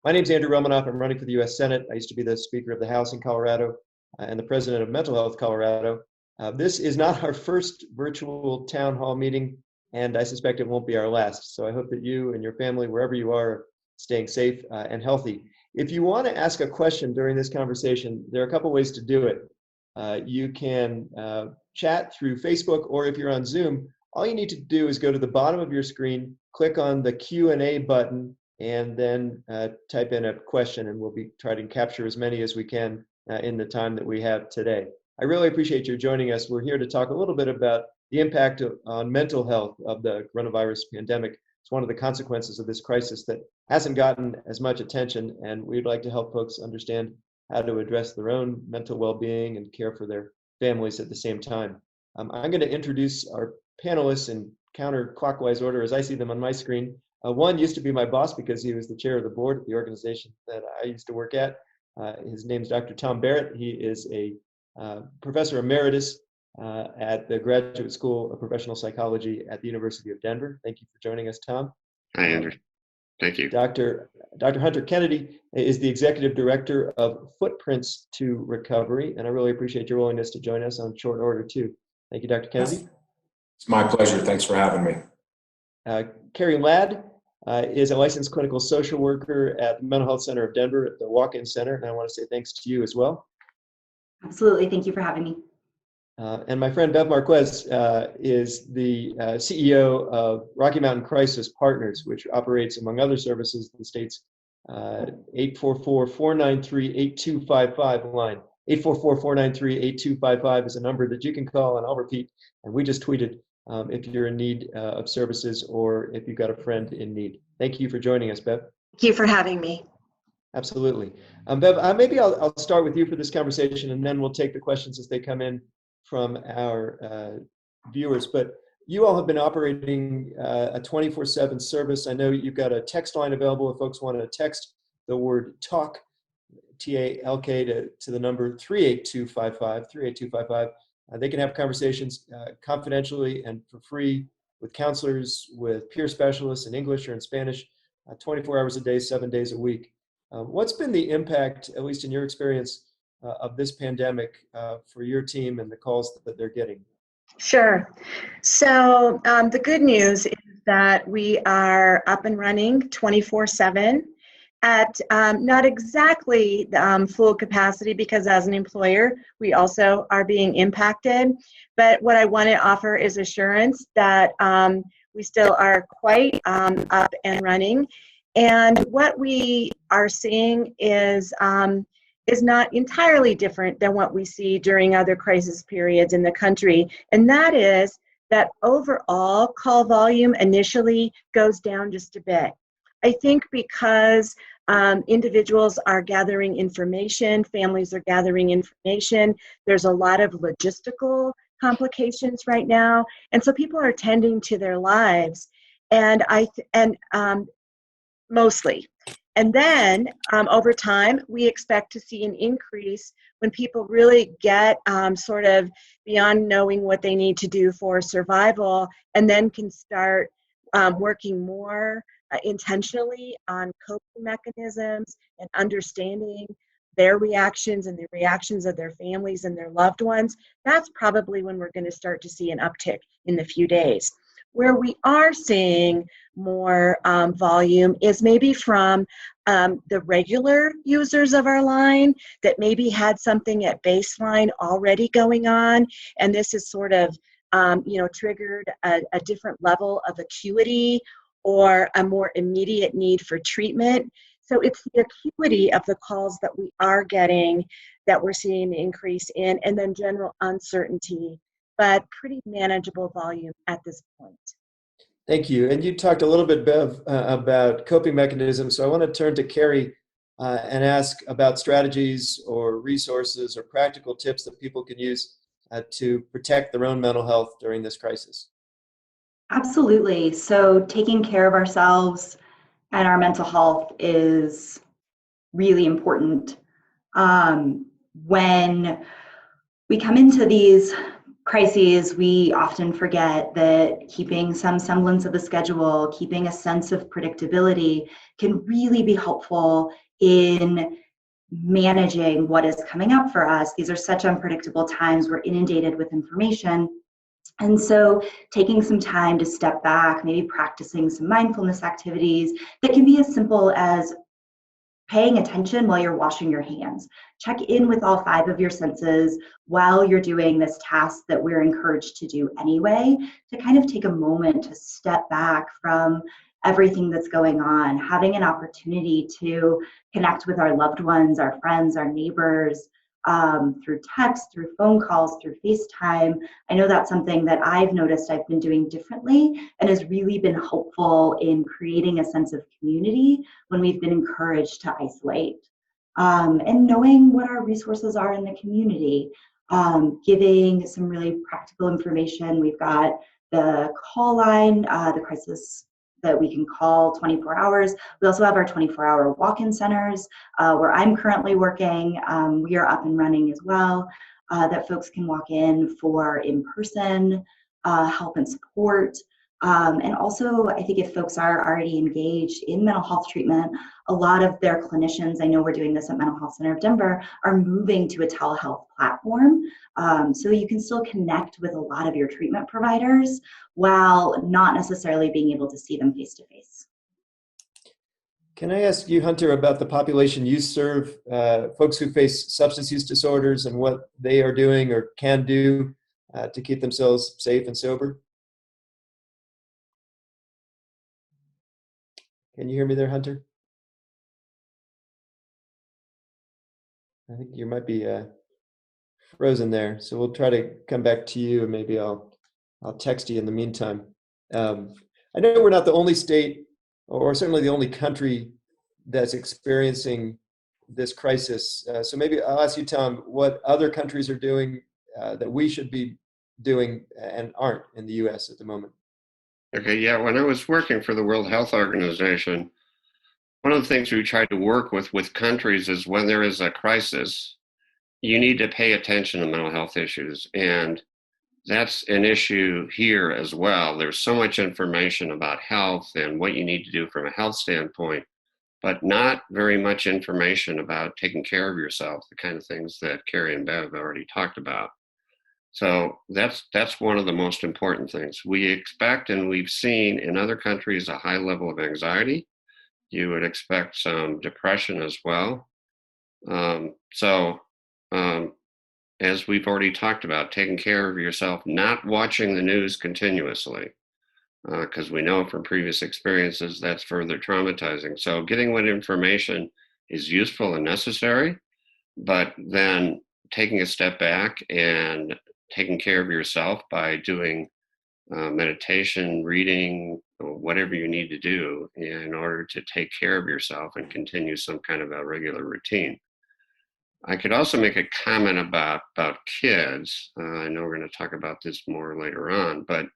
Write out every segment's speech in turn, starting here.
My name is Andrew Romanoff. I'm running for the U.S. Senate. I used to be the Speaker of the House in Colorado and the President of Mental Health Colorado. This is not our first virtual town hall meeting, and I suspect it won't be our last. So I hope that you and your family, wherever you are, staying safe and healthy. If you want to ask a question during this conversation, there are a couple ways to do it. You can chat through Facebook, or if you're on Zoom, all you need to do is go to the bottom of your screen, click on the Q&A button, and then type in a question, and we'll be trying to capture as many as we can in the time that we have today. I really appreciate you joining us. We're here to talk a little bit about the impact on mental health of the coronavirus pandemic. It's one of the consequences of this crisis that hasn't gotten as much attention, and we'd like to help folks understand how to address their own mental well-being and care for their families at the same time. I'm going to introduce our panelists in counterclockwise order as I see them on my screen. One used to be my boss because he was the chair of the board at the organization that I used to work at. His name is Dr. Tom Barrett. He is a professor emeritus at the Graduate School of Professional Psychology at the University of Denver. Thank you for joining us, Tom. Hi, Andrew. Thank you. Dr. Hunter Kennedy is the Executive Director of Footprints to Recovery, and I really appreciate your willingness to join us on short order, too. Thank you, Dr. Kennedy. It's my pleasure. Thanks for having me. Carrie Ladd is a licensed clinical social worker at the Mental Health Center of Denver at the Walk-In Center, and I want to say thanks to you as well. Absolutely. Thank you for having me. And my friend Bev Marquez is the CEO of Rocky Mountain Crisis Partners, which operates, among other services, the state's 844-493-8255 line. 844-493-8255 is a number that you can call, and I'll repeat, and we just tweeted if you're in need of services or if you've got a friend in need. Thank you for joining us, Bev. Thank you for having me. Absolutely. Bev, maybe I'll start with you for this conversation, and then we'll take the questions as they come in from our viewers. But you all have been operating a 24/7 service. I know you've got a text line available if folks want to text the word TALK, T-A-L-K, to the number 38255. They can have conversations confidentially and for free with counselors, with peer specialists in English or in Spanish, 24 hours a day, 7 days a week. What's been the impact, at least in your experience, of this pandemic for your team and the calls that they're getting? Sure. So the good news is that we are up and running 24/7 at not exactly full capacity, because as an employer, we also are being impacted. But what I want to offer is assurance that we still are quite up and running. And what we are seeing is not entirely different than what we see during other crisis periods in the country. And that is that overall call volume initially goes down just a bit. I think because individuals are gathering information, families are gathering information, there's a lot of logistical complications right now. And so people are tending to their lives, and mostly. And then over time, we expect to see an increase when people really get sort of beyond knowing what they need to do for survival, and then can start working more intentionally on coping mechanisms and understanding their reactions and the reactions of their families and their loved ones. That's probably when we're going to start to see an uptick in the few days. Where we are seeing more volume is maybe from the regular users of our line that maybe had something at baseline already going on, and this has sort of triggered a different level of acuity or a more immediate need for treatment. So it's the acuity of the calls that we are getting that we're seeing an increase in, and then general uncertainty, but pretty manageable volume at this point. Thank you. And you talked a little bit, Bev, about coping mechanisms. So I want to turn to Carrie and ask about strategies or resources or practical tips that people can use to protect their own mental health during this crisis. Absolutely. So taking care of ourselves and our mental health is really important. When we come into these crises, we often forget that keeping some semblance of a schedule, keeping a sense of predictability can really be helpful in managing what is coming up for us. These are such unpredictable times. We're inundated with information. And so taking some time to step back, maybe practicing some mindfulness activities that can be as simple as paying attention while you're washing your hands. Check in with all 5 of your senses while you're doing this task that we're encouraged to do anyway, to kind of take a moment to step back from everything that's going on, having an opportunity to connect with our loved ones, our friends, our neighbors, through text, through phone calls, through FaceTime. I know that's something that I've noticed I've been doing differently and has really been helpful in creating a sense of community when we've been encouraged to isolate. And knowing what our resources are in the community, giving some really practical information. We've got the call line, the crisis that we can call 24 hours. We also have our 24-hour walk-in centers where I'm currently working. We are up and running as well, that folks can walk in for in-person help and support. And also, I think if folks are already engaged in mental health treatment, a lot of their clinicians, I know we're doing this at Mental Health Center of Denver, are moving to a telehealth platform. So you can still connect with a lot of your treatment providers while not necessarily being able to see them face to face. Can I ask you, Hunter, about the population you serve, folks who face substance use disorders and what they are doing or can do to keep themselves safe and sober? Can you hear me there, Hunter? I think you might be frozen there, so we'll try to come back to you, and maybe I'll text you in the meantime. I know we're not the only state, or certainly the only country, that's experiencing this crisis. So maybe I'll ask you, Tom, what other countries are doing that we should be doing and aren't in the U.S. at the moment. Okay, yeah, when I was working for the World Health Organization, one of the things we tried to work with countries is when there is a crisis, you need to pay attention to mental health issues. And that's an issue here as well. There's so much information about health and what you need to do from a health standpoint, but not very much information about taking care of yourself, the kind of things that Carrie and Bev already talked about. So that's one of the most important things. We expect, and we've seen in other countries, a high level of anxiety. You would expect some depression as well. As we've already talked about, taking care of yourself, not watching the news continuously, because we know from previous experiences that's further traumatizing. So getting what information is useful and necessary, but then taking a step back and taking care of yourself by doing meditation, reading, whatever you need to do in order to take care of yourself and continue some kind of a regular routine. I could also make a comment about kids. I know we're going to talk about this more later on, but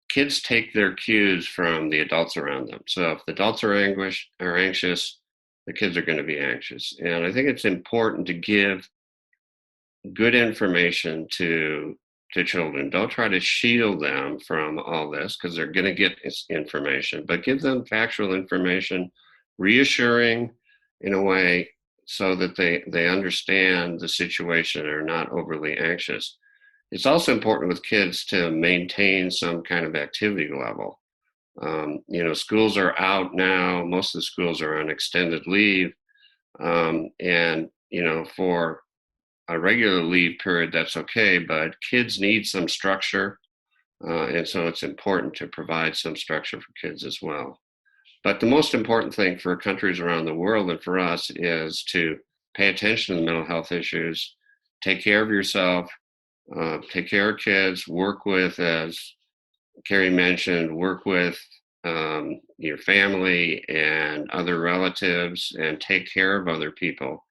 kids take their cues from the adults around them. So if the adults are anxious, the kids are going to be anxious. And I think it's important to give good information to children. Don't try to shield them from all this, because they're going to get information, but give them factual information, reassuring in a way so that they understand the situation and are not overly anxious. It's also important with kids to maintain some kind of activity level. Schools are out now. Most of the schools are on extended leave. And for a regular leave period, that's okay, but kids need some structure. And so it's important to provide some structure for kids as well. But the most important thing for countries around the world and for us is to pay attention to the mental health issues, take care of yourself, take care of kids, work with, as Carrie mentioned, work with your family and other relatives, and take care of other people.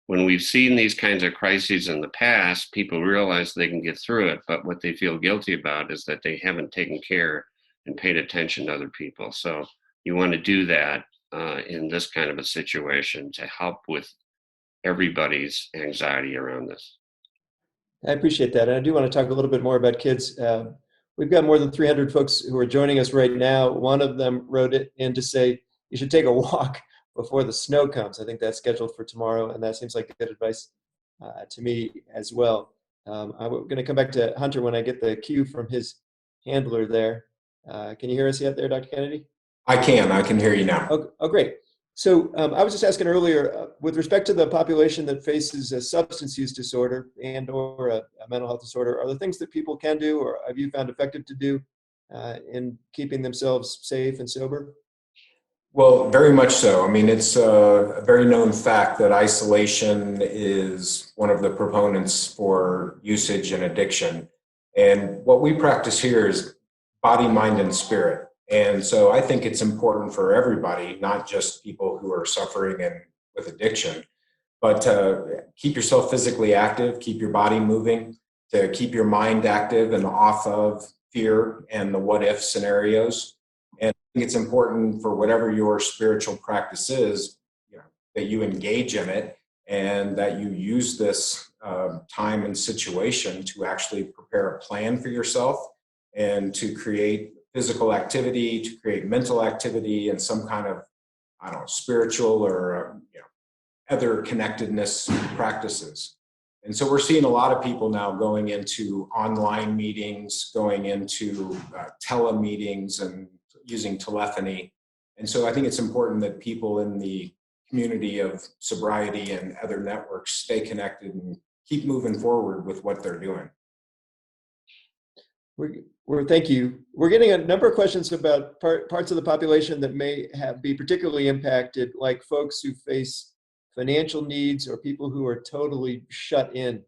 When we've seen these kinds of crises in the past, people realize they can get through it, but what they feel guilty about is that they haven't taken care and paid attention to other people. So you want to do that in this kind of a situation to help with everybody's anxiety around this. I appreciate that. And I do want to talk a little bit more about kids. We've got more than 300 folks who are joining us right now. One of them wrote it in to say, you should take a walk before the snow comes. I think that's scheduled for tomorrow, and that seems like good advice to me as well. I'm going to come back to Hunter when I get the cue from his handler there. Can you hear us yet there, Dr. Kennedy? I can hear you now. Oh, great. So I was just asking earlier, with respect to the population that faces a substance use disorder and or a mental health disorder, are there things that people can do or have you found effective to do in keeping themselves safe and sober? Well, very much so. I mean, it's a very known fact that isolation is one of the proponents for usage and addiction. And what we practice here is body, mind, and spirit. And so I think it's important for everybody, not just people who are suffering and with addiction, but to keep yourself physically active, keep your body moving, to keep your mind active and off of fear and the what if scenarios. And I think it's important for whatever your spiritual practice is, that you engage in it and that you use this time and situation to actually prepare a plan for yourself and to create physical activity, to create mental activity, and some kind of, spiritual or other connectedness practices. And so we're seeing a lot of people now going into online meetings, going into telemeetings and using telephony. And so I think it's important that people in the community of sobriety and other networks stay connected and keep moving forward with what they're doing. Thank you. We're getting a number of questions about parts of the population that may be particularly impacted, like folks who face financial needs or people who are totally shut in.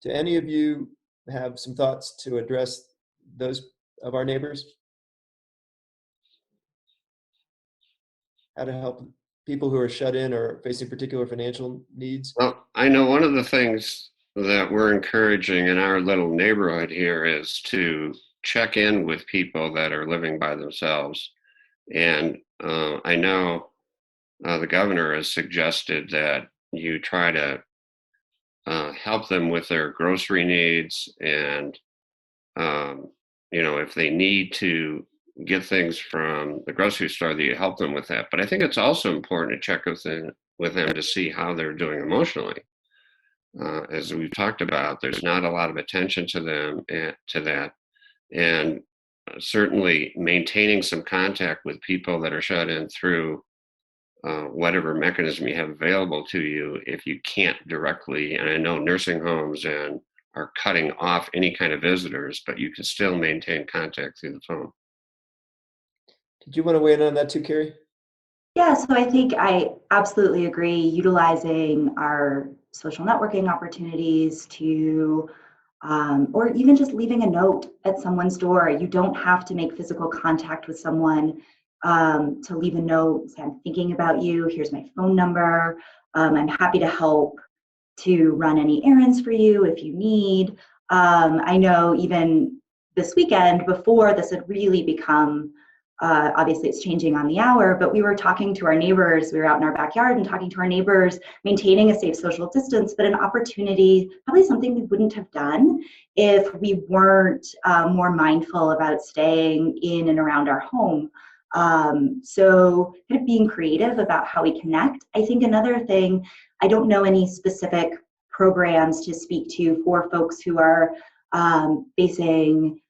Do any of you have some thoughts to address those of our neighbors? How to help people who are shut in or facing particular financial needs? Well, I know one of the things that we're encouraging in our little neighborhood here is to check in with people that are living by themselves. And I know the governor has suggested that you try to help them with their grocery needs and, if they need to get things from the grocery store, that you help them with that. But I think it's also important to check with them to see how they're doing emotionally. As we've talked about, there's not a lot of attention to them to that. And certainly maintaining some contact with people that are shut in through whatever mechanism you have available to you, if you can't directly, and I know nursing homes and are cutting off any kind of visitors, but you can still maintain contact through the phone. Did you want to weigh in on that too, Carrie? Yeah, so I think I absolutely agree. Utilizing our social networking opportunities to, or even just leaving a note at someone's door. You don't have to make physical contact with someone to leave a note, say, I'm thinking about you, here's my phone number, I'm happy to help to run any errands for you if you need. I know even this weekend, before this had really become, obviously it's changing on the hour, but we were talking to our neighbors. We were out in our backyard and talking to our neighbors, maintaining a safe social distance, but an opportunity, probably something we wouldn't have done if we weren't more mindful about staying in and around our home. So kind of being creative about how we connect. I think another thing, I don't know any specific programs to speak to for folks who are facing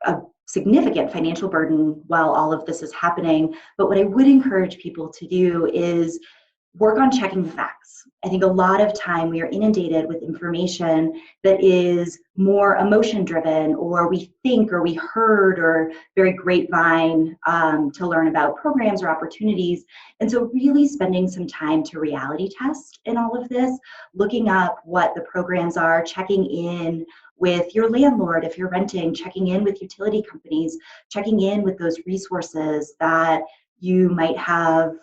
a significant financial burden while all of this is happening. But what I would encourage people to do is work on checking the facts. I think a lot of time we are inundated with information that is more emotion driven, or we think, or we heard, or very grapevine to learn about programs or opportunities. And so really spending some time to reality test in all of this, looking up what the programs are, checking in with your landlord if you're renting, checking in with utility companies, checking in with those resources that You might have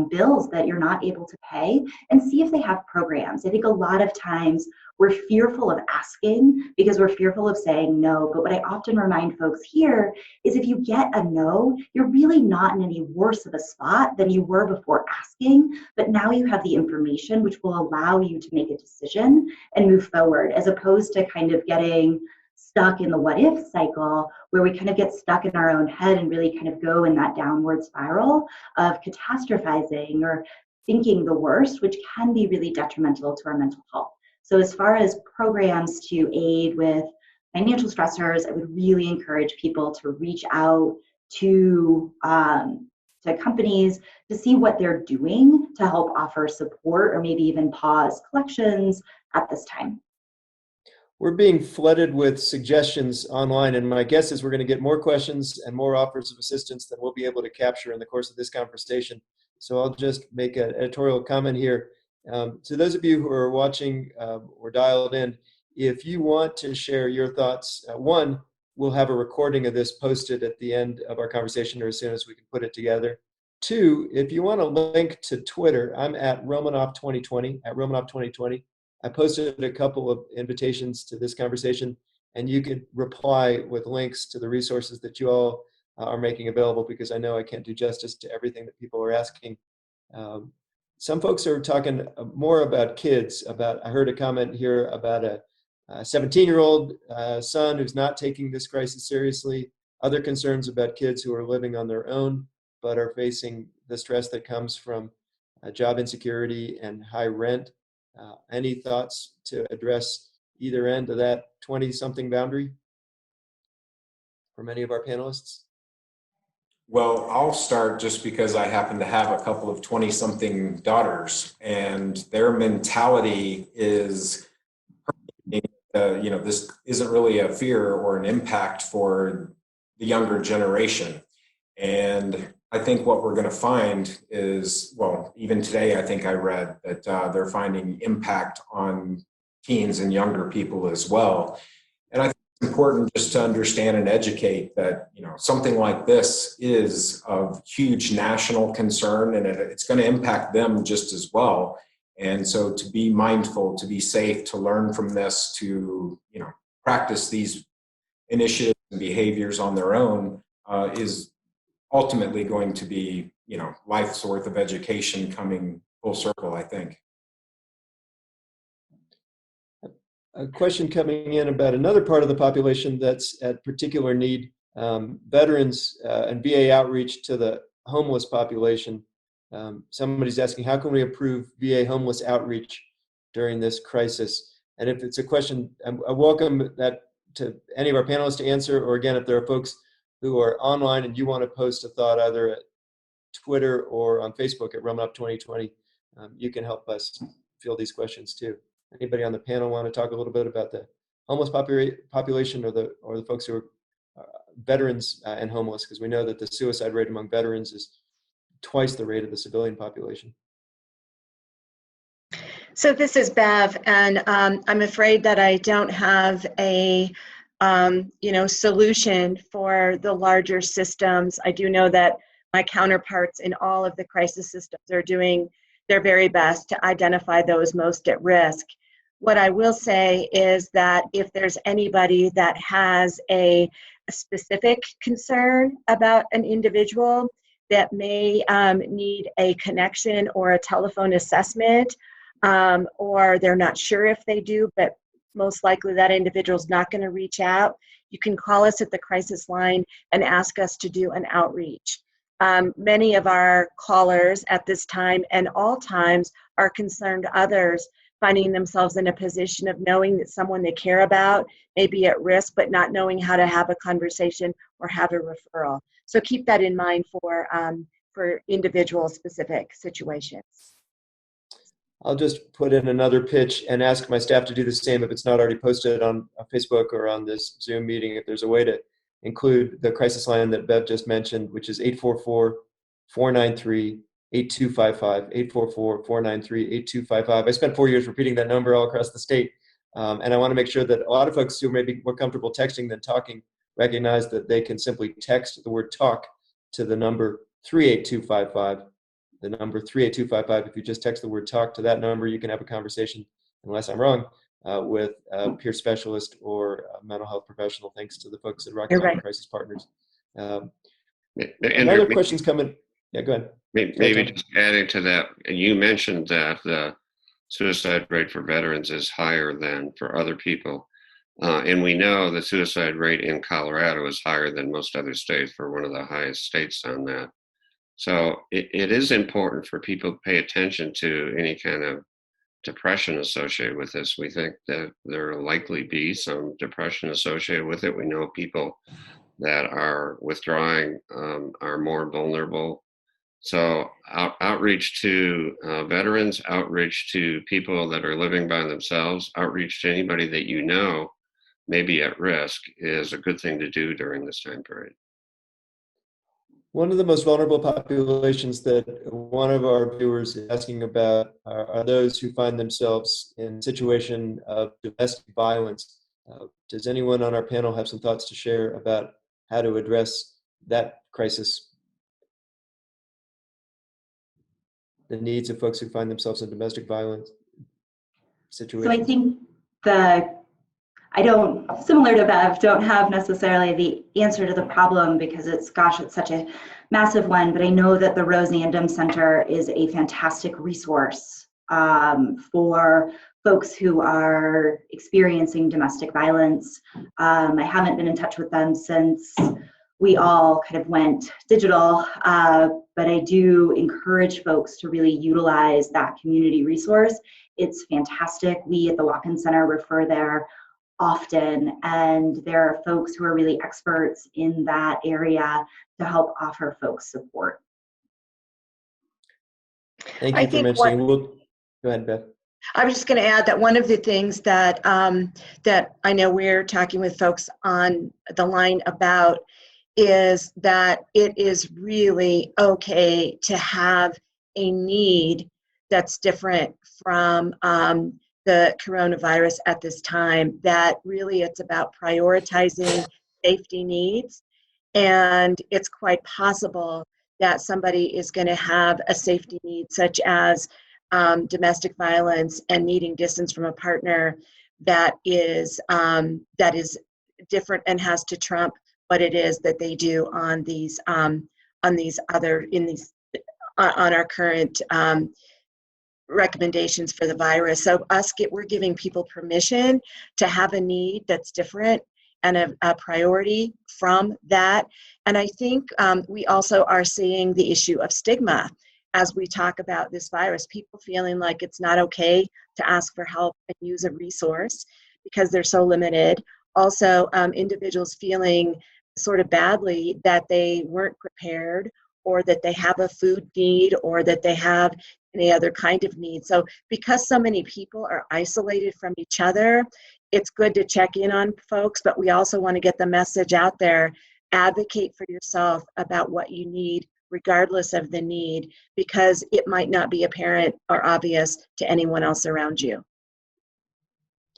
bills that you're not able to pay, and see if they have programs. I think a lot of times we're fearful of asking because we're fearful of saying no. But what I often remind folks here is if you get a no, you're really not in any worse of a spot than you were before asking. But now you have the information which will allow you to make a decision and move forward, as opposed to kind of getting stuck in the what if cycle where we kind of get stuck in our own head and really kind of go in that downward spiral of catastrophizing or thinking the worst, which can be really detrimental to our mental health. So as far as programs to aid with financial stressors, I would really encourage people to reach out to companies to see what they're doing to help offer support or maybe even pause collections at this time. We're being flooded with suggestions online, and my guess is we're going to get more questions and more offers of assistance than we'll be able to capture in the course of this conversation. So I'll just make an editorial comment here. To those of you who are watching or dialed in, if you want to share your thoughts, one, we'll have a recording of this posted at the end of our conversation or as soon as we can put it together. Two, if you want to link to Twitter, I'm at Romanoff 2020, at Romanoff 2020. I posted a couple of invitations to this conversation, and you could reply with links to the resources that you all are making available, because I know I can't do justice to everything that people are asking. Some folks are talking more about kids. I heard a comment here about a 17-year-old son who's not taking this crisis seriously. Other concerns about kids who are living on their own but are facing the stress that comes from job insecurity and high rent. Any thoughts to address either end of that 20-something boundary from any of our panelists? Well, I'll start just because I happen to have a couple of 20-something daughters, and their mentality is, this isn't really a fear or an impact for the younger generation. And I think what we're going to find is, well, even today, I think I read that they're finding impact on teens and younger people as well. And I think it's important just to understand and educate that, something like this is of huge national concern, and it's going to impact them just as well. And so to be mindful, to be safe, to learn from this, to, practice these initiatives and behaviors on their own is ultimately going to be, life's worth of education coming full circle, I think. A question coming in about another part of the population that's at particular need, veterans and VA outreach to the homeless population. Somebody's asking, how can we improve VA homeless outreach during this crisis? And if it's a question, I welcome that to any of our panelists to answer, or again, if there are folks who are online and you want to post a thought either at Twitter or on Facebook at Romanoff 2020, you can help us field these questions too. Anybody on the panel want to talk a little bit about the homeless population or the folks who are veterans and homeless? Because we know that the suicide rate among veterans is twice the rate of the civilian population. So this is Bev, and I'm afraid that I don't have a solution for the larger systems. I do know that my counterparts in all of the crisis systems are doing their very best to identify those most at risk. What I will say is that if there's anybody that has a specific concern about an individual that may need a connection or a telephone assessment, or they're not sure if they do, but most likely that individual's not going to reach out, you can call us at the crisis line and ask us to do an outreach. Many of our callers at this time and all times are concerned others finding themselves in a position of knowing that someone they care about may be at risk, but not knowing how to have a conversation or have a referral. So keep that in mind for individual specific situations. I'll just put in another pitch and ask my staff to do the same if it's not already posted on Facebook or on this Zoom meeting. If there's a way to include the crisis line that Bev just mentioned, which is 844-493-8255, 844-493-8255. I spent 4 years repeating that number all across the state. And I want to make sure that a lot of folks who may be more comfortable texting than talking recognize that they can simply text the word talk to the number 38255. The number 38255. If you just text the word talk to that number, you can have a conversation, unless I'm wrong, with a peer specialist or a mental health professional, thanks to the folks at Rocky You're Mountain right. Crisis Partners. Andrew, Another question's coming. Yeah, go ahead. Maybe just adding to that, you mentioned that the suicide rate for veterans is higher than for other people. And we know the suicide rate in Colorado is higher than most other states. For one of the highest states on that. So it is important for people to pay attention to any kind of depression associated with this. We think that there will likely be some depression associated with it. We know people that are withdrawing are more vulnerable. So outreach to veterans, outreach to people that are living by themselves, outreach to anybody that you know may be at risk is a good thing to do during this time period. One of the most vulnerable populations that one of our viewers is asking about are those who find themselves in a situation of domestic violence. Does anyone on our panel have some thoughts to share about how to address that crisis? The needs of folks who find themselves in domestic violence situations? So I think similar to Bev, don't have necessarily the answer to the problem because it's such a massive one, but I know that the Rose Andom Center is a fantastic resource for folks who are experiencing domestic violence. I haven't been in touch with them since we all kind of went digital, but I do encourage folks to really utilize that community resource. It's fantastic. We at the Walk-In Center refer there often, and there are folks who are really experts in that area to help offer folks support. Thank you for mentioning. Go ahead, Beth. I was just going to add that one of the things that that I know we're talking with folks on the line about is that it is really okay to have a need that's different from the coronavirus at this time, that really it's about prioritizing safety needs. And it's quite possible that somebody is going to have a safety need such as domestic violence and needing distance from a partner that is different and has to trump what it is that they do on our current recommendations for the virus. So we're giving people permission to have a need that's different and a priority from that. And I think we also are seeing the issue of stigma as we talk about this virus, people feeling like it's not okay to ask for help and use a resource because they're so limited. Also, individuals feeling sort of badly that they weren't prepared, or that they have a food need, or that they have any other kind of need. So because so many people are isolated from each other, it's good to check in on folks, but we also want to get the message out there. Advocate for yourself about what you need, regardless of the need, because it might not be apparent or obvious to anyone else around you.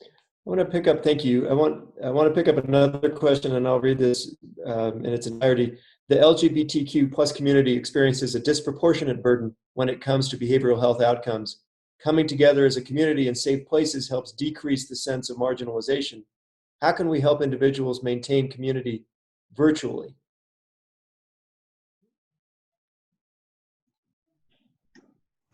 I want to pick up, thank you. I want to pick up another question, and I'll read this in its entirety. The LGBTQ plus community experiences a disproportionate burden when it comes to behavioral health outcomes. Coming together as a community in safe places helps decrease the sense of marginalization. How can we help individuals maintain community virtually?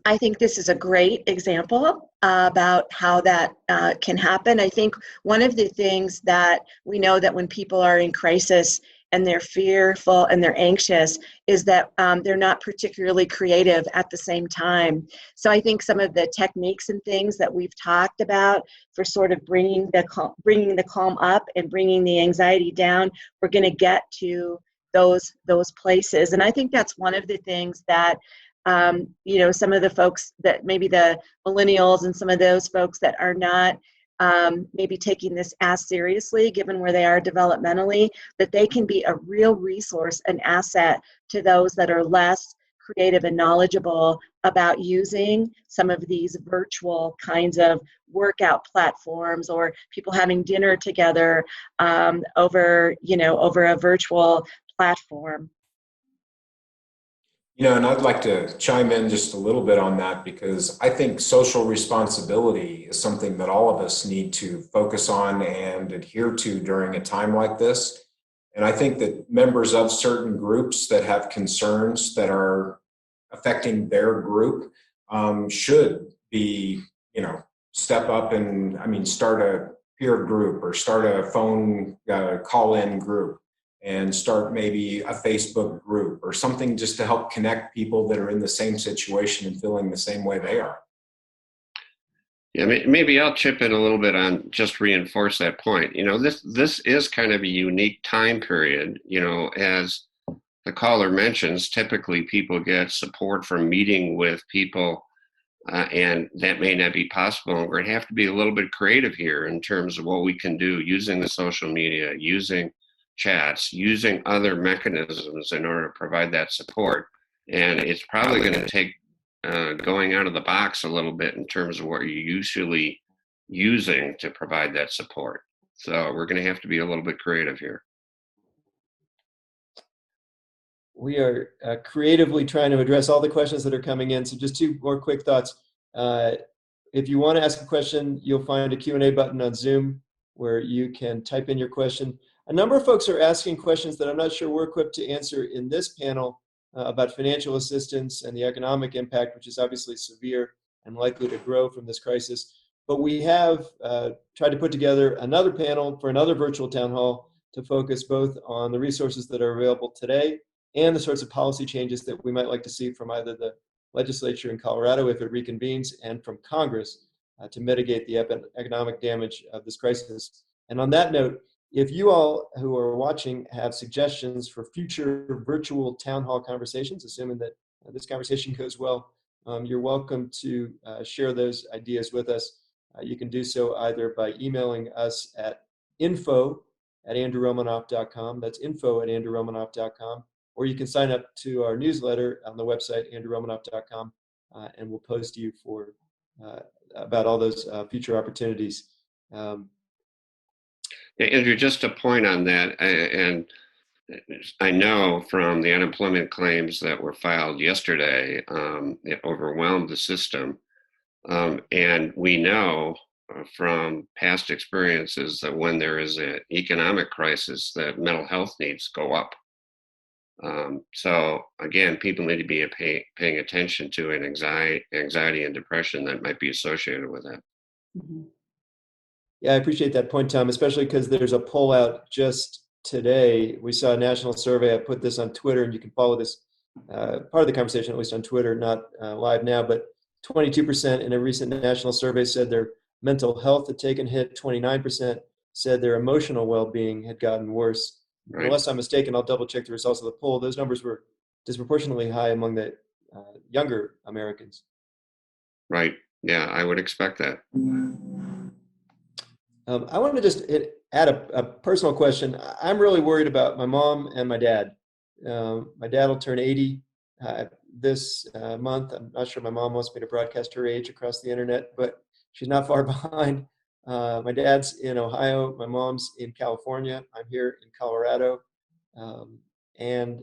I think this is a great example about how that can happen. I think one of the things that we know that when people are in crisis and they're fearful and they're anxious is that they're not particularly creative at the same time. So I think some of the techniques and things that we've talked about for sort of bringing the calm up and bringing the anxiety down, we're going to get to those places. And I think that's one of the things that some of the folks that maybe the millennials and some of those folks that are not maybe taking this as seriously, given where they are developmentally, that they can be a real resource, an asset to those that are less creative and knowledgeable about using some of these virtual kinds of workout platforms, or people having dinner together over a virtual platform. And I'd like to chime in just a little bit on that, because I think social responsibility is something that all of us need to focus on and adhere to during a time like this. And I think that members of certain groups that have concerns that are affecting their group should be, step up and, start a peer group or start a phone call-in group, and start maybe a Facebook group or something just to help connect people that are in the same situation and feeling the same way they are. Yeah, maybe I'll chip in a little bit on just reinforce that point. This is kind of a unique time period. As the caller mentions, typically people get support from meeting with people, and that may not be possible. We're going to have to be a little bit creative here in terms of what we can do using the social media, using chats, using other mechanisms in order to provide that support. And it's probably going to take going out of the box a little bit in terms of what you're usually using to provide that support. So we're going to have to be a little bit creative here. We are creatively trying to address all the questions that are coming in. So just two more quick thoughts. If you want to ask a question, you'll find a Q&A button on Zoom where you can type in your question. A number of folks are asking questions that I'm not sure we're equipped to answer in this panel about financial assistance and the economic impact, which is obviously severe and likely to grow from this crisis. But we have tried to put together another panel for another virtual town hall to focus both on the resources that are available today and the sorts of policy changes that we might like to see from either the legislature in Colorado if it reconvenes and from Congress to mitigate the economic damage of this crisis. And on that note, if you all who are watching have suggestions for future virtual town hall conversations, assuming that this conversation goes well, you're welcome to share those ideas with us. You can do so either by emailing us at info@andrewromanoff.com. That's info@andrewromanoff.com. Or you can sign up to our newsletter on the website, andrewromanoff.com, and we'll post you for about all those future opportunities. Yeah, Andrew, just a point on that, and I know from the unemployment claims that were filed yesterday, it overwhelmed the system. And we know from past experiences that when there is an economic crisis, that mental health needs go up. So again, people need to be paying attention to an anxiety and depression that might be associated with that. Mm-hmm. Yeah, I appreciate that point, Tom, especially because there's a poll out just today. We saw a national survey. I put this on Twitter, and you can follow this part of the conversation, at least on Twitter, not live now, but 22% in a recent national survey said their mental health had taken a hit. 29% said their emotional well-being had gotten worse. Right. Unless I'm mistaken, I'll double check the results of the poll. Those numbers were disproportionately high among the younger Americans. Right. Yeah, I would expect that. I want to just add a personal question. I'm really worried about my mom and my dad. My dad will turn 80 this month. I'm not sure my mom wants me to broadcast her age across the internet, but she's not far behind. My dad's in Ohio. My mom's in California. I'm here in Colorado. And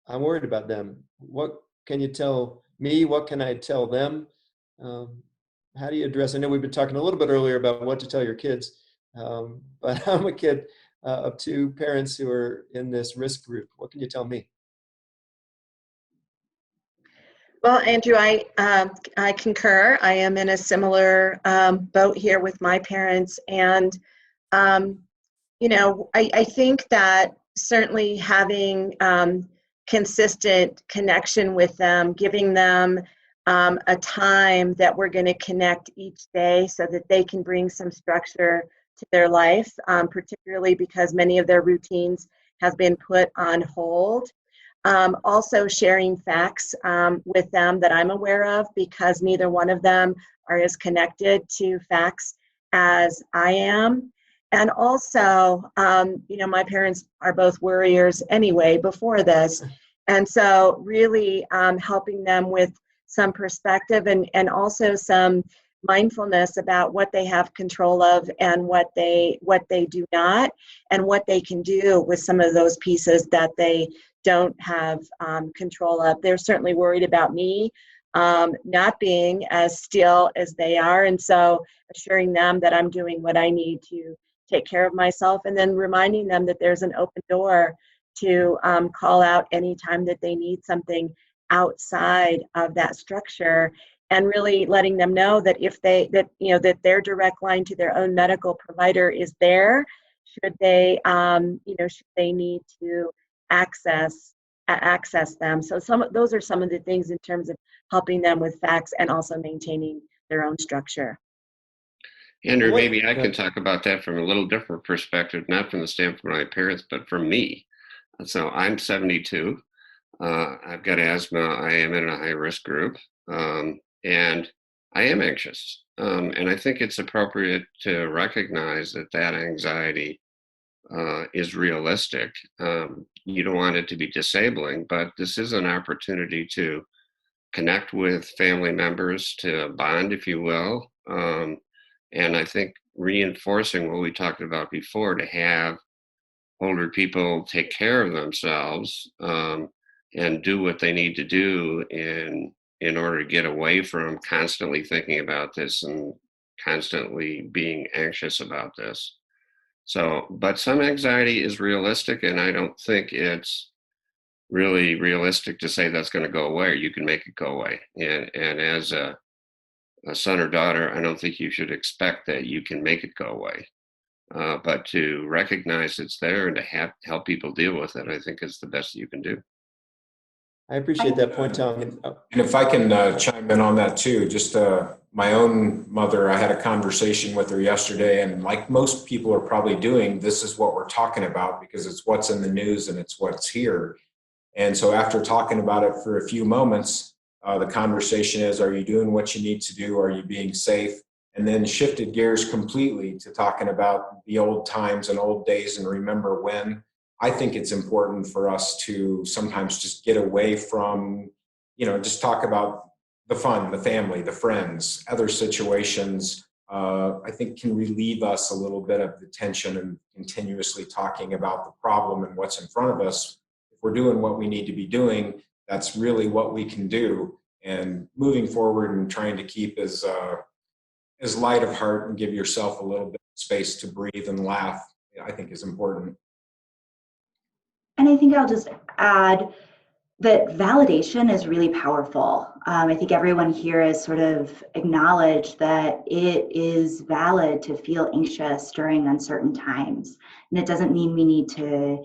I'm worried about them. What can you tell me? What can I tell them? How do you address? I know we've been talking a little bit earlier about what to tell your kids, but I'm a kid of two parents who are in this risk group. What can you tell me? Well, Andrew, I concur. I am in a similar boat here with my parents, and I think that certainly having consistent connection with them, giving them a time that we're going to connect each day so that they can bring some structure to their life, particularly because many of their routines have been put on hold. Also sharing facts with them that I'm aware of, because neither one of them are as connected to facts as I am. And also, my parents are both worriers anyway before this. And so really helping them with some perspective and also some mindfulness about what they have control of and what they do not, and what they can do with some of those pieces that they don't have control of. They're certainly worried about me not being as still as they are, and so assuring them that I'm doing what I need to take care of myself, and then reminding them that there's an open door to call out anytime that they need something outside of that structure, and really letting them know that if that their direct line to their own medical provider is there, should they should they need to access them. So those are some of the things in terms of helping them with facts and also maintaining their own structure. Andrew, maybe I can talk about that from a little different perspective, not from the standpoint of my parents, but from me. So I'm 72. I've got asthma. I am in a high-risk group, and I am anxious. And I think it's appropriate to recognize that anxiety is realistic. You don't want it to be disabling, but this is an opportunity to connect with family members, to bond, if you will. And I think reinforcing what we talked about before, to have older people take care of themselves and do what they need to do in order to get away from constantly thinking about this and constantly being anxious about this. So, but some anxiety is realistic, and I don't think it's really realistic to say that's going to go away. You can make it go away. And as a son or daughter, I don't think you should expect that you can make it go away. But to recognize it's there and to help people deal with it, I think is the best you can do. I appreciate that point, Tom. And if I can chime in on that too, just my own mother, I had a conversation with her yesterday, and like most people are probably doing, this is what we're talking about because it's what's in the news and it's what's here. And so after talking about it for a few moments, the conversation is, are you doing what you need to do? Are you being safe? And then shifted gears completely to talking about the old times and old days and remember when. I think it's important for us to sometimes just get away from, just talk about the fun, the family, the friends, other situations. I think can relieve us a little bit of the tension and continuously talking about the problem and what's in front of us. If we're doing what we need to be doing, that's really what we can do. And moving forward and trying to keep as light of heart and give yourself a little bit of space to breathe and laugh, I think is important. And I think I'll just add that validation is really powerful. I think everyone here has sort of acknowledged that it is valid to feel anxious during uncertain times. And it doesn't mean we need to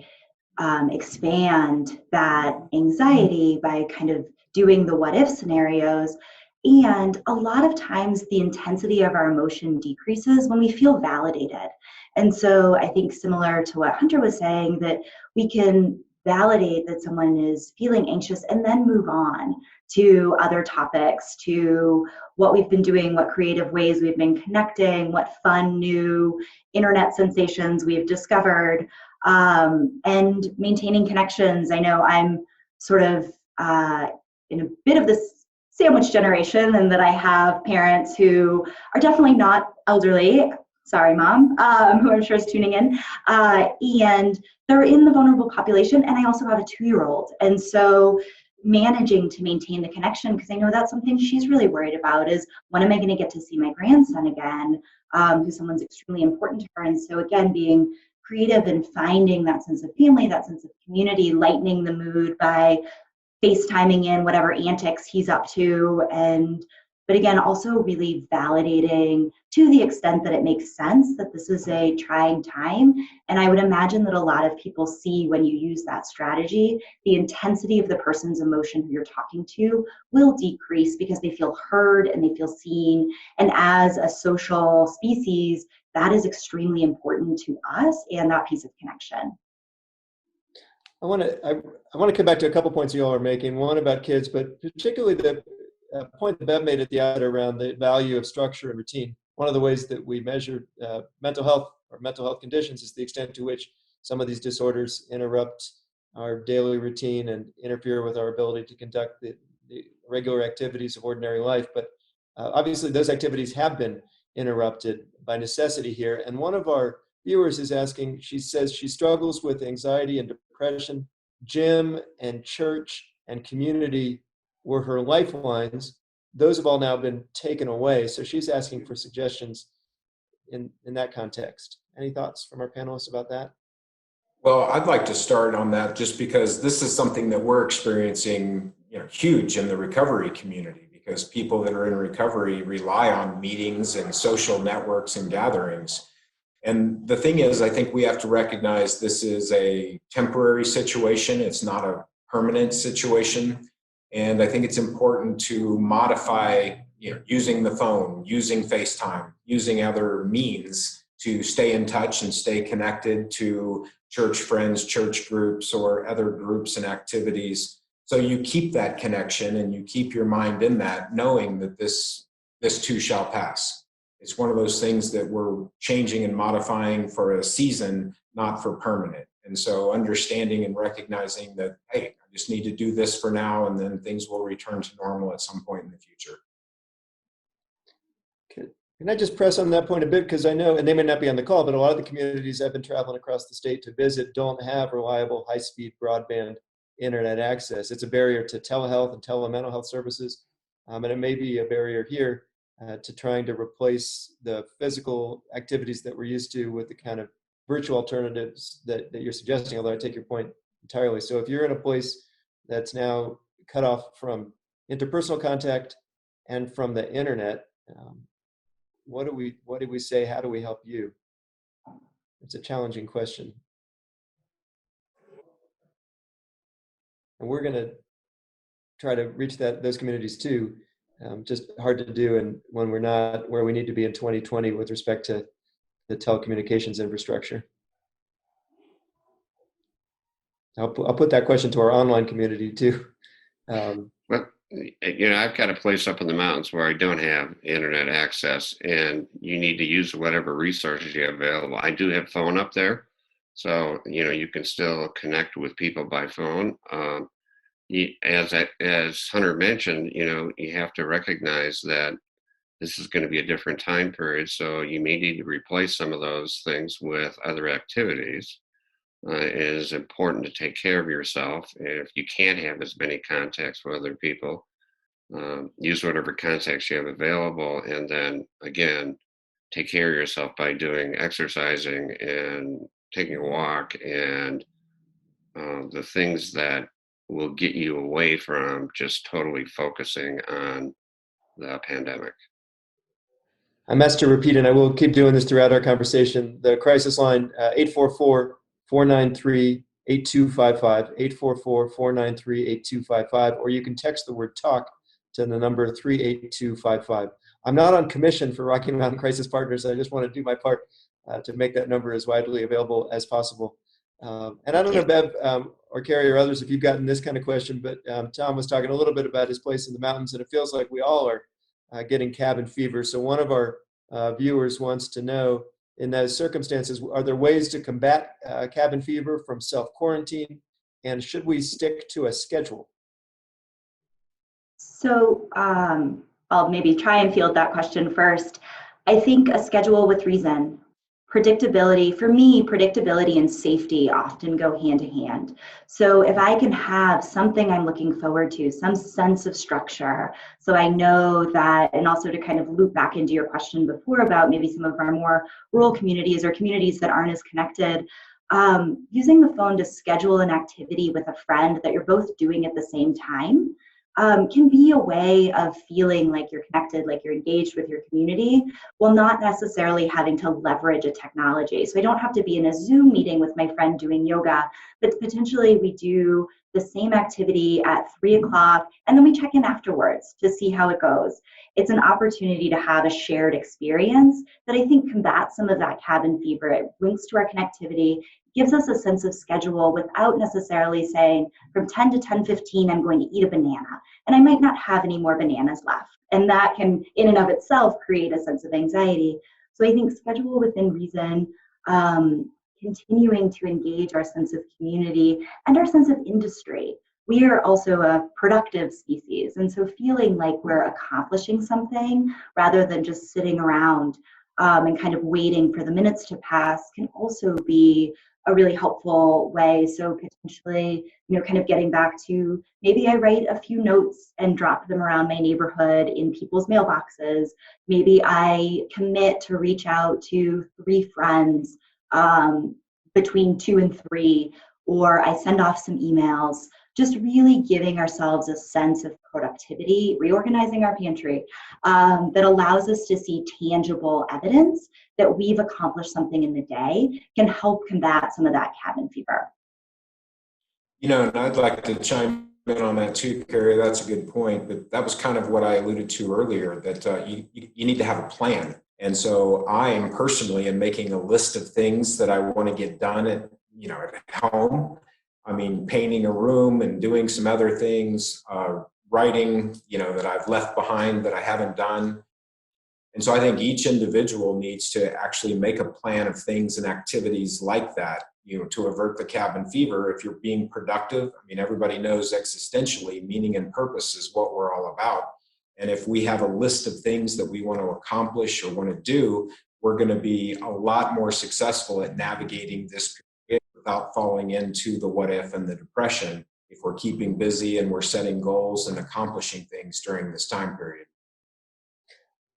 expand that anxiety by kind of doing the what if scenarios. And a lot of times the intensity of our emotion decreases when we feel validated. And so I think similar to what Hunter was saying, that we can validate that someone is feeling anxious and then move on to other topics, to what we've been doing, what creative ways we've been connecting, what fun new internet sensations we've discovered, and maintaining connections. I know I'm sort of in a bit of this sandwich generation, and that I have parents who are definitely not elderly. Sorry, Mom, who I'm sure is tuning in. And they're in the vulnerable population. And I also have a 2-year-old. And so managing to maintain the connection, because I know that's something she's really worried about, is when am I going to get to see my grandson again, who's someone's extremely important to her. And so again, being creative and finding that sense of family, that sense of community, lightening the mood by FaceTiming in whatever antics he's up to. But again, also really validating to the extent that it makes sense that this is a trying time. And I would imagine that a lot of people see when you use that strategy, the intensity of the person's emotion who you're talking to will decrease because they feel heard and they feel seen. And as a social species, that is extremely important to us and that piece of connection. I want to come back to a couple points you all are making. One about kids, but particularly the point that Bev made at the outset around the value of structure and routine. One of the ways that we measure mental health or mental health conditions is the extent to which some of these disorders interrupt our daily routine and interfere with our ability to conduct the regular activities of ordinary life. But obviously those activities have been interrupted by necessity here. And one of our viewers is asking, she says she struggles with anxiety and depression gym and church and community were her lifelines. Those have all now been taken away. So she's asking for suggestions in that context. Any thoughts from our panelists about that? Well, I'd like to start on that just because this is something that we're experiencing, huge in the recovery community, because people that are in recovery rely on meetings and social networks and gatherings. And the thing is, I think we have to recognize this is a temporary situation. It's not a permanent situation. And I think it's important to modify, using the phone, using FaceTime, using other means to stay in touch and stay connected to church friends, church groups, or other groups and activities. So you keep that connection and you keep your mind in that, knowing that this too shall pass. It's one of those things that we're changing and modifying for a season, not for permanent. And so understanding and recognizing that, hey, I just need to do this for now, and then things will return to normal at some point in the future. Can I just press on that point a bit? Because I know, and they may not be on the call, but a lot of the communities I've been traveling across the state to visit don't have reliable high-speed broadband internet access. It's a barrier to telehealth and telemental health services, and it may be a barrier here to trying to replace the physical activities that we're used to with the kind of virtual alternatives that you're suggesting, although I take your point entirely. So if you're in a place that's now cut off from interpersonal contact and from the internet, what do we say? How do we help you? It's a challenging question. And we're going to try to reach those communities too. Just hard to do, and when we're not where we need to be in 2020 with respect to the telecommunications infrastructure. I'll put that question to our online community too. Well, I've got a place up in the mountains where I don't have internet access, and you need to use whatever resources you have available. I do have phone up there, so you can still connect with people by phone. As Hunter mentioned, you have to recognize that this is going to be a different time period, so you may need to replace some of those things with other activities. It is important to take care of yourself. If you can't have as many contacts with other people, use whatever contacts you have available, and then again, take care of yourself by doing exercising and taking a walk and the things that will get you away from just totally focusing on the pandemic. I'm asked to repeat, and I will keep doing this throughout our conversation. The crisis line, 844-493-8255, 844-493-8255, or you can text the word TALK to the number 38255. I'm not on commission for Rocky Mountain Crisis Partners. I just want to do my part to make that number as widely available as possible. And I don't know, Bev or Carrie or others, if you've gotten this kind of question, but Tom was talking a little bit about his place in the mountains, and it feels like we all are getting cabin fever. So one of our viewers wants to know, in those circumstances, are there ways to combat cabin fever from self-quarantine, and should we stick to a schedule? So I'll maybe try and field that question first. I think a schedule with reason. Predictability, for me, predictability and safety often go hand in hand. So if I can have something I'm looking forward to, some sense of structure, so I know that, and also to kind of loop back into your question before about maybe some of our more rural communities or communities that aren't as connected, using the phone to schedule an activity with a friend that you're both doing at the same time can be a way of feeling like you're connected, like you're engaged with your community, while not necessarily having to leverage a technology. So I don't have to be in a Zoom meeting with my friend doing yoga, but potentially we do the same activity at 3 o'clock, and then we check in afterwards to see how it goes. It's an opportunity to have a shared experience that I think combats some of that cabin fever. It links to our connectivity, gives us a sense of schedule without necessarily saying from 10 to 10:15, I'm going to eat a banana, and I might not have any more bananas left. And that can, in and of itself, create a sense of anxiety. So I think schedule within reason, continuing to engage our sense of community and our sense of industry. We are also a productive species, and so feeling like we're accomplishing something rather than just sitting around and kind of waiting for the minutes to pass can also be a really helpful way. So potentially, kind of getting back to, maybe I write a few notes and drop them around my neighborhood in people's mailboxes. Maybe I commit to reach out to 3 friends, between 2 and 3, or I send off some emails. Just really giving ourselves a sense of productivity, reorganizing our pantry, that allows us to see tangible evidence that we've accomplished something in the day, can help combat some of that cabin fever. And I'd like to chime in on that too, Carrie. That's a good point. But that was kind of what I alluded to earlier, that you need to have a plan. And so I am personally making a list of things that I want to get done at home. I mean, painting a room and doing some other things, writing, that I've left behind that I haven't done. And so I think each individual needs to actually make a plan of things and activities like that, to avert the cabin fever. If you're being productive, I mean, everybody knows existentially, meaning and purpose is what we're all about. And if we have a list of things that we want to accomplish or want to do, we're going to be a lot more successful at navigating this period without falling into the what if and the depression, if we're keeping busy and we're setting goals and accomplishing things during this time period.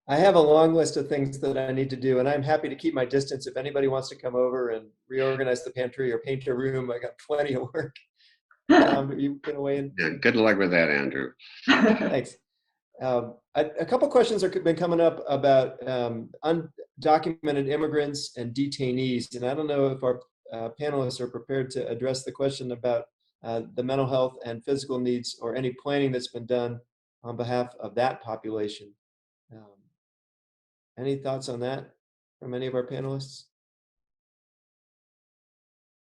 I have a long list of things that I need to do, and I'm happy to keep my distance. If anybody wants to come over and reorganize the pantry or paint a room, I got plenty of work. You can weigh in. Yeah, good luck with that, Andrew. Thanks. A couple questions have been coming up about undocumented immigrants and detainees, and I don't know if our panelists are prepared to address the question about the mental health and physical needs, or any planning that's been done on behalf of that population. Any thoughts on that from any of our panelists?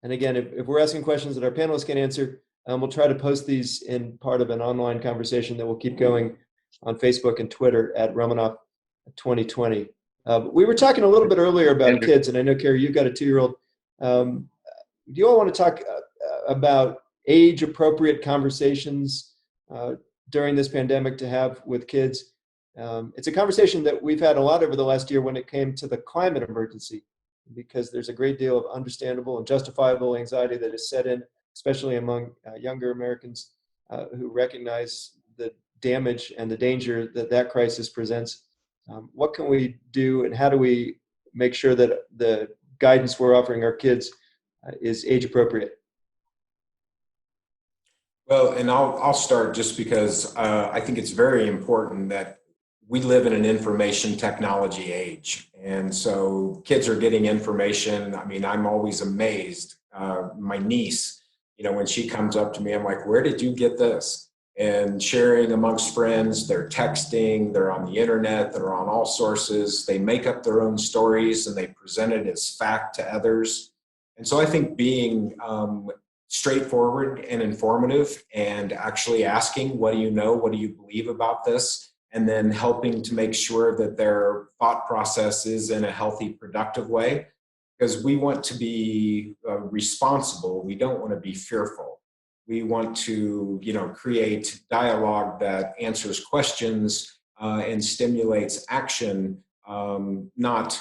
And again, if we're asking questions that our panelists can answer, we'll try to post these in part of an online conversation that will keep going on Facebook and Twitter at Romanoff 2020. We were talking a little bit earlier about kids, and I know, Carrie, you've got a 2-year-old. Do you all want to talk about age-appropriate conversations during this pandemic to have with kids? It's a conversation that we've had a lot over the last year when it came to the climate emergency, because there's a great deal of understandable and justifiable anxiety that is set in, especially among younger Americans who recognize the damage and the danger that that crisis presents. What can we do, and how do we make sure that the guidance we're offering our kids is age appropriate? Well, and I'll start just because I think it's very important that we live in an information technology age. And so kids are getting information. I mean, I'm always amazed. My niece, when she comes up to me, I'm like, where did you get this? And sharing amongst friends, they're texting, they're on the internet, they're on all sources. They make up their own stories and they present it as fact to others. And so I think being straightforward and informative, and actually asking, what do you know? What do you believe about this? And then helping to make sure that their thought process is in a healthy, productive way, because we want to be responsible. We don't want to be fearful. We want to, create dialogue that answers questions and stimulates action, not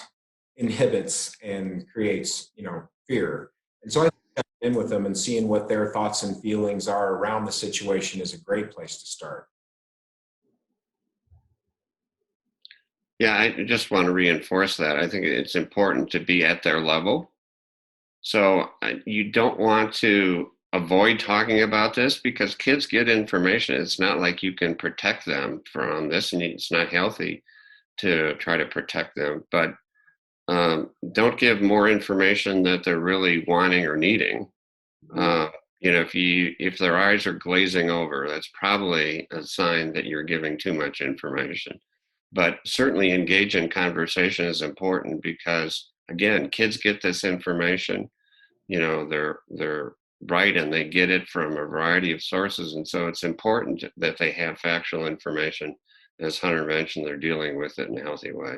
inhibits and creates, fear. And so I think in with them and seeing what their thoughts and feelings are around the situation is a great place to start. Yeah, I just want to reinforce that. I think it's important to be at their level. So you don't want to avoid talking about this, because kids get information. It's not like you can protect them from this, and it's not healthy to try to protect them. But don't give more information that they're really wanting or needing. If their eyes are glazing over, that's probably a sign that you're giving too much information. But certainly engage in conversation is important, because again, kids get this information, they're bright and they get it from a variety of sources. And so it's important that they have factual information. As Hunter mentioned, they're dealing with it in a healthy way.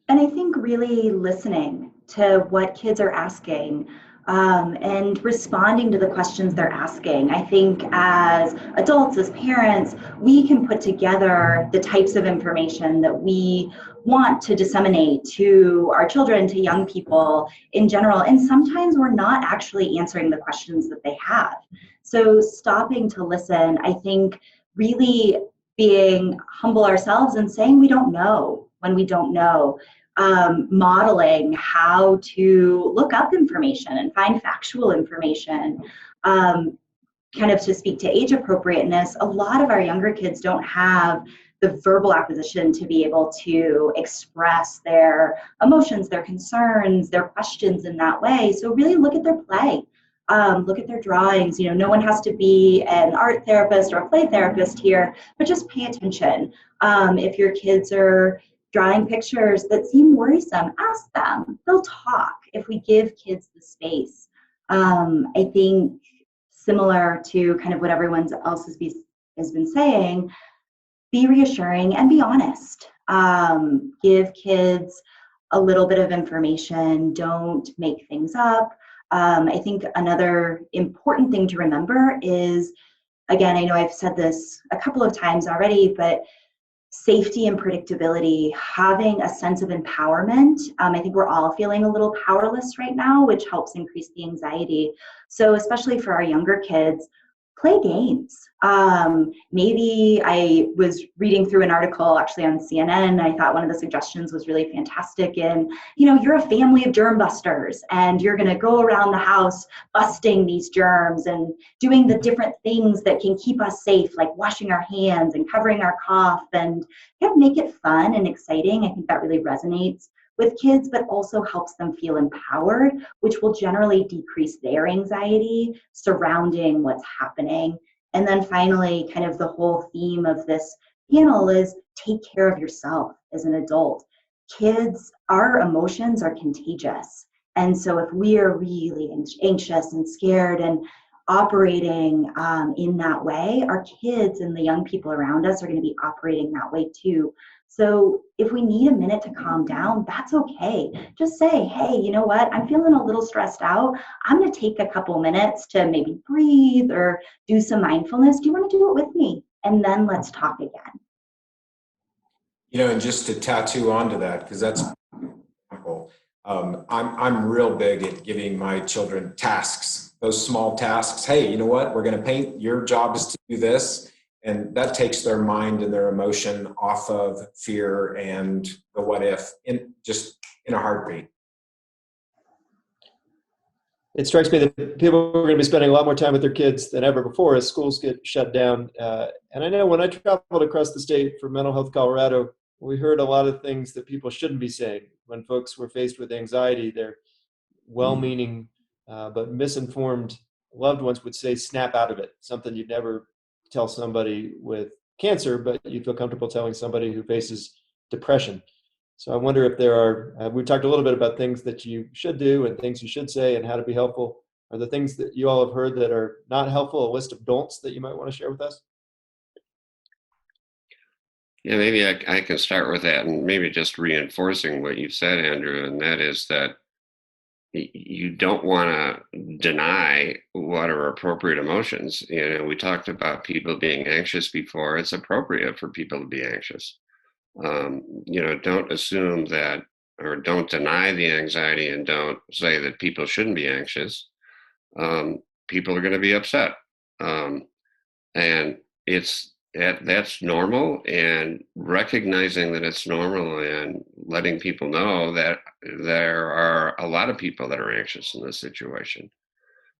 And I think really listening to what kids are asking, and responding to the questions they're asking. I think as adults, as parents, we can put together the types of information that we want to disseminate to our children, to young people in general. And sometimes we're not actually answering the questions that they have. So stopping to listen, I think really being humble ourselves and saying we don't know when we don't know. Modeling how to look up information and find factual information. Kind of to speak to age appropriateness, a lot of our younger kids don't have the verbal acquisition to be able to express their emotions, their concerns, their questions in that way. So really look at their play. Look at their drawings. You know, no one has to be an art therapist or a play therapist here, but just pay attention. If your kids are drawing pictures that seem worrisome, ask them. They'll talk if we give kids the space. I think similar to kind of what everyone else has been saying, be reassuring and be honest. Give kids a little bit of information. Don't make things up. I think another important thing to remember is, again, I know I've said this a couple of times already, but safety and predictability, having a sense of empowerment. I think we're all feeling a little powerless right now, which helps increase the anxiety. So especially for our younger kids, play games. Maybe I was reading through an article actually on CNN. I thought one of the suggestions was really fantastic. And, you know, you're a family of germ busters and you're going to go around the house busting these germs and doing the different things that can keep us safe, like washing our hands and covering our cough, and kind of make it fun and exciting. I think that really resonates with kids, but also helps them feel empowered, which will generally decrease their anxiety surrounding what's happening. And then finally, kind of the whole theme of this panel is take care of yourself as an adult. Kids, our emotions are contagious. And so if we are really anxious and scared and operating in that way, our kids and the young people around us are going to be operating that way too. So if we need a minute to calm down, that's okay. Just say, hey, you know what? I'm feeling a little stressed out. I'm going to take a couple minutes to maybe breathe or do some mindfulness. Do you want to do it with me? And then let's talk again. You know, and just to tattoo onto that, because that's example, I'm real big at giving my children tasks, those small tasks. Hey, you know what? We're going to paint. Your job is to do this. And that takes their mind and their emotion off of fear and the what if in a heartbeat. It strikes me that people are going to be spending a lot more time with their kids than ever before as schools get shut down. And I know when I traveled across the state for Mental Health Colorado, we heard a lot of things that people shouldn't be saying. When folks were faced with anxiety, their well-meaning but misinformed loved ones would say, snap out of it, something you'd never tell somebody with cancer, but you feel comfortable telling somebody who faces depression. So I wonder if there are, we've talked a little bit about things that you should do and things you should say and how to be helpful. Are the things that you all have heard that are not helpful, a list of don'ts that you might want to share with us? Yeah, maybe I can start with that, and maybe just reinforcing what you said, Andrew, and that is that you don't want to deny what are appropriate emotions. You know, we talked about people being anxious before. It's appropriate for people to be anxious. You know, don't assume that, or don't deny the anxiety, and don't say that people shouldn't be anxious. People are going to be upset. And that's normal, and recognizing that it's normal and letting people know that there are a lot of people that are anxious in this situation.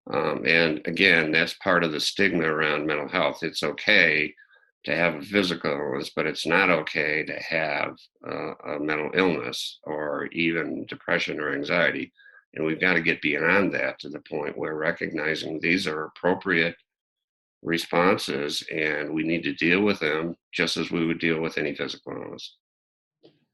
And again, that's part of the stigma around mental health. It's okay to have a physical illness, but it's not okay to have a mental illness or even depression or anxiety. And we've got to get beyond that to the point where recognizing these are appropriate responses and we need to deal with them just as we would deal with any physical illness.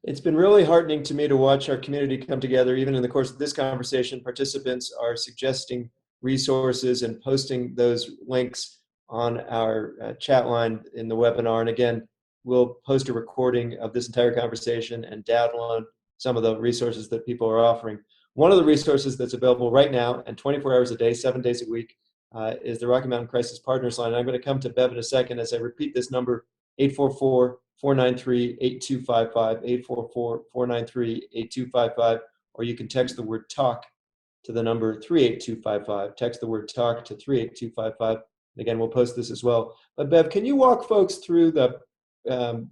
It's been really heartening to me to watch our community come together. Even in the course of this conversation, participants are suggesting resources and posting those links on our chat line in the webinar. And again, we'll post a recording of this entire conversation and download some of the resources that people are offering. One of the resources that's available right now and 24 hours a day, 7 days a week, is the Rocky Mountain Crisis Partners Line. And I'm going to come to Bev in a second as I repeat this number, 844-493-8255, 844-493-8255, or you can text the word TALK to the number 38255. Text the word TALK to 38255. Again, we'll post this as well. But Bev, can you walk folks through the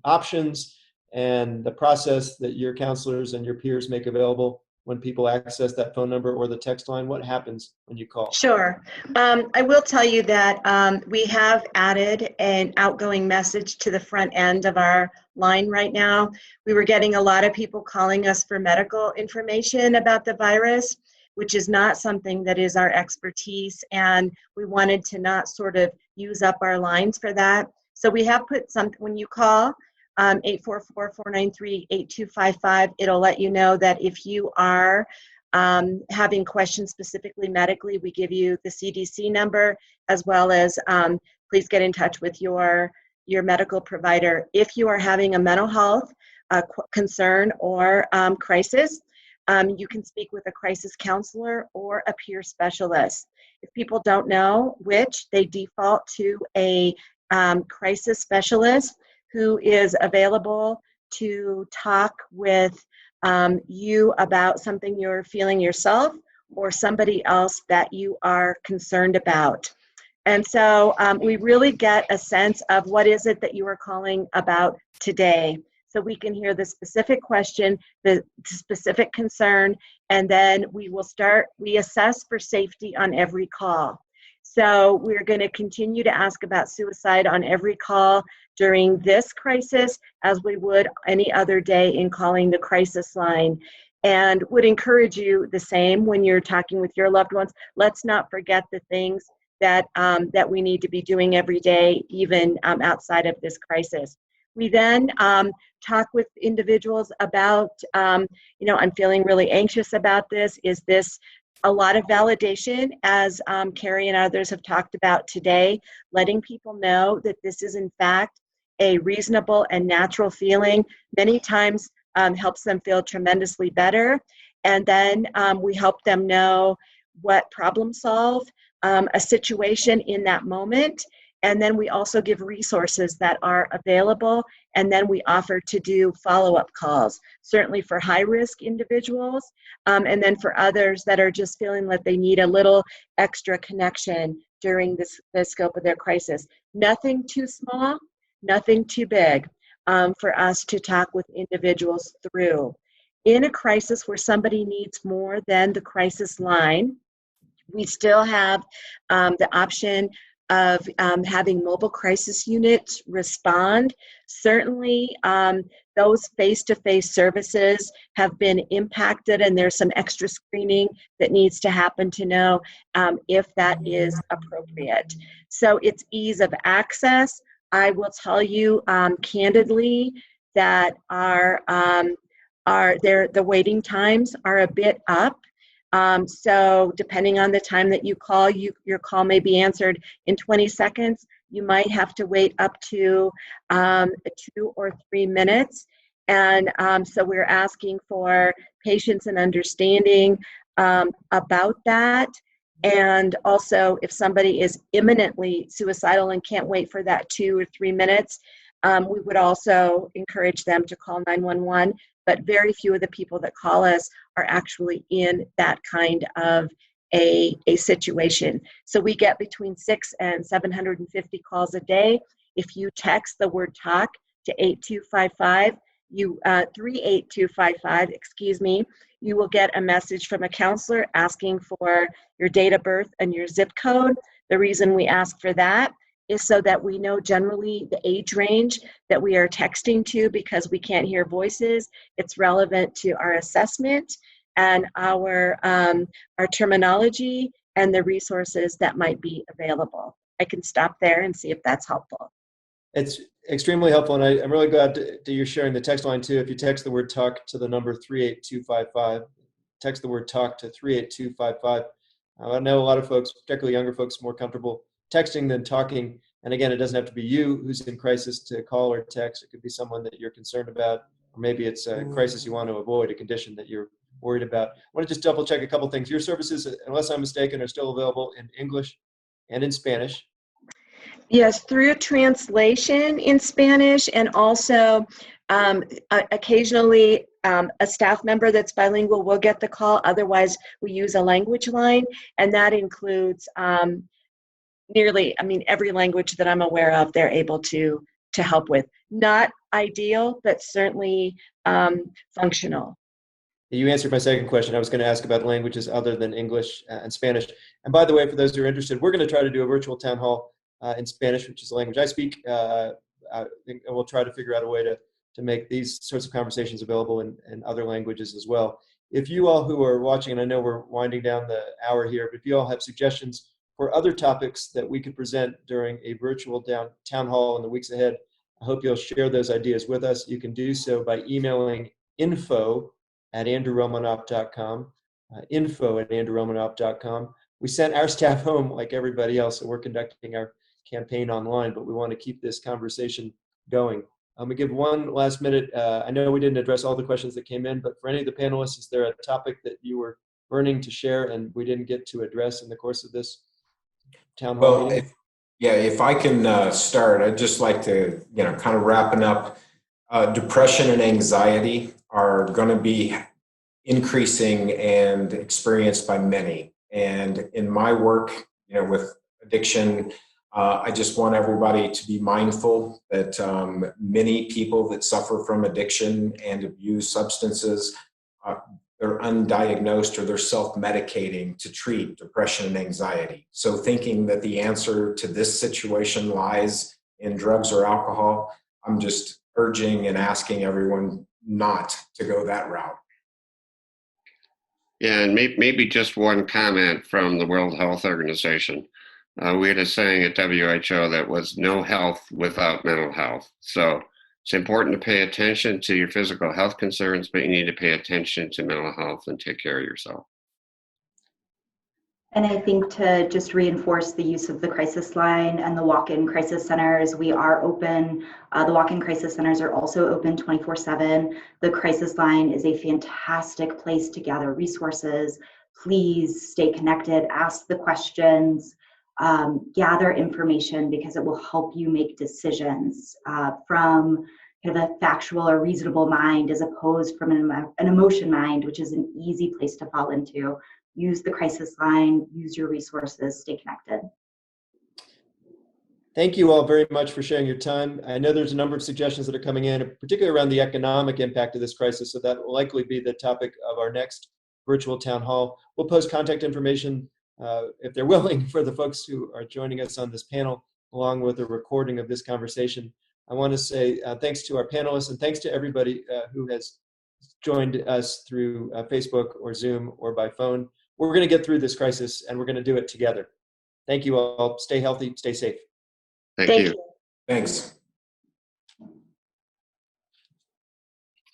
options and the process that your counselors and your peers make available when people access that phone number or the text line? What happens when you call? Sure. I will tell you that we have added an outgoing message to the front end of our line right now. We were getting a lot of people calling us for medical information about the virus, which is not something that is our expertise, and we wanted to not sort of use up our lines for that. So we have put something, when you call 844-493-8255, it'll let you know that if you are having questions specifically medically, we give you the CDC number, as well as please get in touch with your medical provider. If you are having a mental health concern or crisis, you can speak with a crisis counselor or a peer specialist. If people don't know which, they default to a crisis specialist who is available to talk with you about something you're feeling yourself or somebody else that you are concerned about. And so we really get a sense of what is it that you are calling about today. So we can hear the specific question, the specific concern, and then we assess for safety on every call. So we're going to continue to ask about suicide on every call during this crisis, as we would any other day in calling the crisis line, and would encourage you the same when you're talking with your loved ones. Let's not forget the things that we need to be doing every day, even outside of this crisis. We then talk with individuals about, I'm feeling really anxious about this. Is this a lot of validation, as Carrie and others have talked about today, letting people know that this is in fact a reasonable and natural feeling, many times helps them feel tremendously better. And then we help them know what problem solve a situation in that moment. And then we also give resources that are available, and then we offer to do follow-up calls, certainly for high-risk individuals, and then for others that are just feeling that they need a little extra connection during the scope of their crisis. Nothing too small, nothing too big for us to talk with individuals through. In a crisis where somebody needs more than the crisis line, we still have the option of having mobile crisis units respond. Certainly, those face-to-face services have been impacted, and there's some extra screening that needs to happen to know if that is appropriate. So it's ease of access. I will tell you candidly that the waiting times are a bit up. So depending on the time that you call, your call may be answered in 20 seconds. You might have to wait up to 2 or 3 minutes. And so we're asking for patience and understanding about that. And also, if somebody is imminently suicidal and can't wait for that 2 or 3 minutes, we would also encourage them to call 911. But very few of the people that call us are actually in that kind of a situation. So we get between 600 and 750 calls a day. If you text the word TALK to 8255, 38255, you will get a message from a counselor asking for your date of birth and your zip code. The reason we ask for that is so that we know generally the age range that we are texting to, because we can't hear voices. It's relevant to our assessment and our terminology and the resources that might be available. I can stop there and see if that's helpful. It's extremely helpful, and I'm really glad that you're sharing the text line too. If you text the word TALK to the number 38255, text the word TALK to 38255. I know a lot of folks, particularly younger folks, more comfortable texting than talking. And again, it doesn't have to be you who's in crisis to call or text. It could be someone that you're concerned about, or maybe it's a crisis you want to avoid, a condition that you're worried about. I want to just double check a couple things. Your services, unless I'm mistaken, are still available in English and in Spanish. Yes, through translation in Spanish, and also occasionally a staff member that's bilingual will get the call. Otherwise, we use a language line, and that includes nearly, every language that I'm aware of, they're able to help with. Not ideal, but certainly functional. You answered my second question. I was going to ask about languages other than English and Spanish. And by the way, for those who are interested, we're going to try to do a virtual town hall in Spanish, which is the language I speak. And we'll try to figure out a way to make these sorts of conversations available in other languages as well. If you all who are watching, and I know we're winding down the hour here, but if you all have suggestions for other topics that we could present during a virtual town hall in the weeks ahead, I hope you'll share those ideas with us. You can do so by emailing info@andrewromanoff.com, info@andrewromanoff.com. We sent our staff home like everybody else, so we're conducting our campaign online, but we want to keep this conversation going. I'm going to give one last minute. I know we didn't address all the questions that came in, but for any of the panelists, is there a topic that you were burning to share and we didn't get to address in the course of this town hall meeting? If I can start, I'd just like to, kind of wrapping up, depression and anxiety are going to be increasing and experienced by many. And in my work, with addiction, I just want everybody to be mindful that many people that suffer from addiction and abuse substances, they're undiagnosed or they're self-medicating to treat depression and anxiety. So thinking that the answer to this situation lies in drugs or alcohol, I'm just urging and asking everyone not to go that route. Yeah, and maybe just one comment from the World Health Organization. We had a saying at WHO that was no health without mental health. So it's important to pay attention to your physical health concerns, but you need to pay attention to mental health and take care of yourself. And I think to just reinforce the use of the crisis line and the walk-in crisis centers, we are open. The walk-in crisis centers are also open 24/7. The crisis line is a fantastic place to gather resources. Please stay connected, ask the questions, gather information, because it will help you make decisions from kind of a factual or reasonable mind, as opposed from an emotion mind, which is an easy place to fall into. Use the crisis line, use your resources, stay connected. Thank you all very much for sharing your time. I know there's a number of suggestions that are coming in, particularly around the economic impact of this crisis, so that will likely be the topic of our next virtual town hall. We'll post contact information, if they're willing, for the folks who are joining us on this panel, along with a recording of this conversation. I want to say thanks to our panelists, and thanks to everybody who has joined us through Facebook or Zoom or by phone. We're going to get through this crisis, and we're going to do it together. Thank you all. Stay healthy, stay safe. Thank you. Thanks.